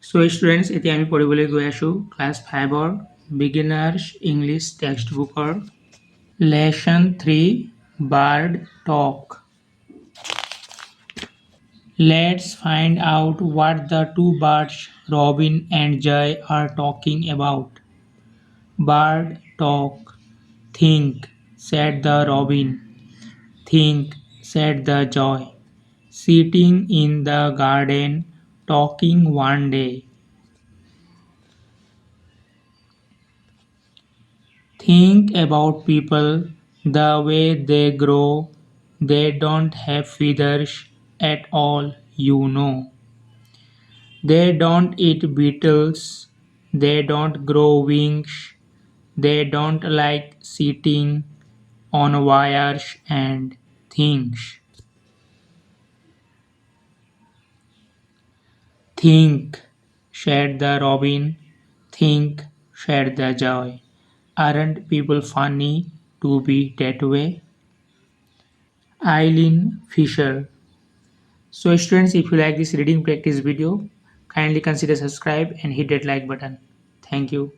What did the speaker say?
So students, এতিয়া আমি পঢ়িবলৈ গৈ আছোঁ ক্লাছ 5ৰ বিগিনাৰ্ছ ইংলিছ টেক্সট বুকৰ lesson 3 bird talk. Let's find out what the two birds Robin and Jay are talking about. Bird talk. Think, said the robin. Think, said the joy. Sitting in the garden, talking one day. Think about people, the way they grow. They don't have feathers at all, you know. They don't eat beetles. They don't grow wings. They don't like sitting on wires and things. Think, said the robin. Think, said the joy. Aren't people funny to be that way? Eileen Fisher. So students, if you like this reading practice video, kindly consider subscribe and hit that like button. Thank you.